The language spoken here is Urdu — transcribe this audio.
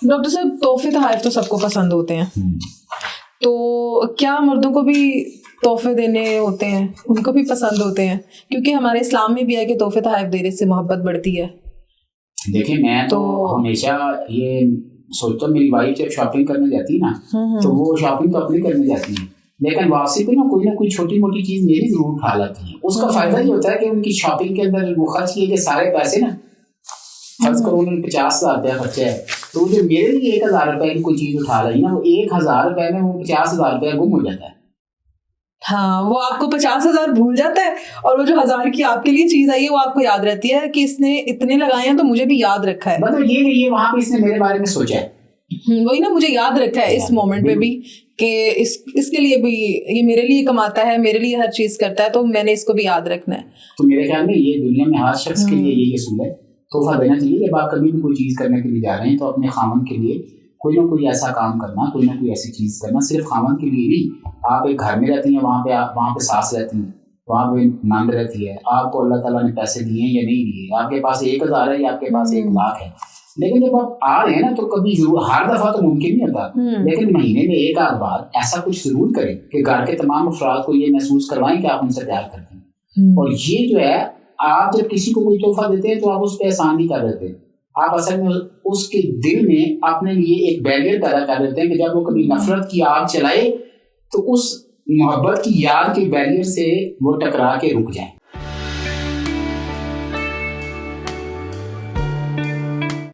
ڈاکٹر صاحب تحفے تحائف تو سب کو پسند ہوتے ہیں، تو کیا مردوں کو بھی تحفے دینے ہوتے ہیں، ان کو بھی پسند ہوتے ہیں؟ کیونکہ ہمارے اسلام میں بھی ہے کہ تحفے تحائف دینے سے محبت بڑھتی ہے. دیکھیں میں تو ہمیشہ یہ سوچتا ہوں، میری وائف جب شاپنگ کرنے جاتی ہے نا تو وہ شاپنگ تو اپنی کرنے جاتی ہے، لیکن واپسی پہ نہ کوئی چھوٹی موٹی چیز میری ضرور اٹھا لاتی ہے. اس کا فائدہ یہ ہوتا ہے کہ ان کی شاپنگ کے اندر وہ خرچ کیے کہ سارے پیسے نا، فرض کرو انہوں نے 50,000 روپیہ خرچہ ہے، تو جو میرے لیے 1,000 روپے کی کوئی چیز اٹھا لائی نا، وہ 1,000 روپے میں وہ 50,000 روپیہ گم ہو جاتا ہے. ہاں، وہ آپ کو 50,000 بھول جاتا ہے، اور وہ جو 1,000 کی آپ کے لیے چیز آئی ہے وہ آپ کو یاد رہتی ہے کہ اس نے اتنے لگائے ہیں تو مجھے بھی یاد رکھا ہے. مطلب یہ وہاں پہ اس نے میرے بارے میں سوچا ہے، وہی نا، مجھے یاد رکھا ہے اس مومنٹ پہ بھی کہ اس کے لیے بھی یہ میرے لیے کماتا ہے، میرے لیے ہر چیز کرتا ہے، تو میں نے اس کو بھی یاد رکھنا ہے. تو میرے خیال میں یہ دنیا میں ہر شخص کے لیے یہ اصول ہے، تحفہ دینا چاہیے. جب آپ کبھی بھی کوئی چیز کرنے کے لیے جا رہے ہیں تو اپنے خامن کے لیے کوئی نہ کوئی ایسا کام کرنا، کوئی نہ کوئی ایسی چیز کرنا. صرف خامن کے لیے نہیں، آپ ایک گھر میں رہتی ہیں، وہاں پہ ساس رہتی ہیں، وہاں پہ نند رہتی ہے، آپ کو اللہ تعالیٰ نے پیسے دیے ہیں یا نہیں دیے، آپ کے پاس 1,000 ہے یا آپ کے پاس 1,00,000 ہے، لیکن جب آپ آ رہے ہیں نا تو کبھی ضرور، ہر دفعہ تو ممکن نہیں ہوتا، لیکن مہینے میں 1 آدھ بار ایسا کچھ ضرور کریں کہ گھر کے تمام افراد کو یہ محسوس کروائیں کہ آپ ان سے پیار کرتے ہیں. اور یہ جو ہے، آپ جب کسی کو کوئی تحفہ دیتے ہیں تو آپ اس پہ احسان نہیں کر دیتے، آپ اصل میں اس کے دل میں اپنے لیے ایک بیریئر پیدا کر دیتے ہیں کہ جب وہ کبھی نفرت کی آگ چلائے تو اس محبت کی یاد کے بیریئر سے وہ ٹکرا کے رک جائیں.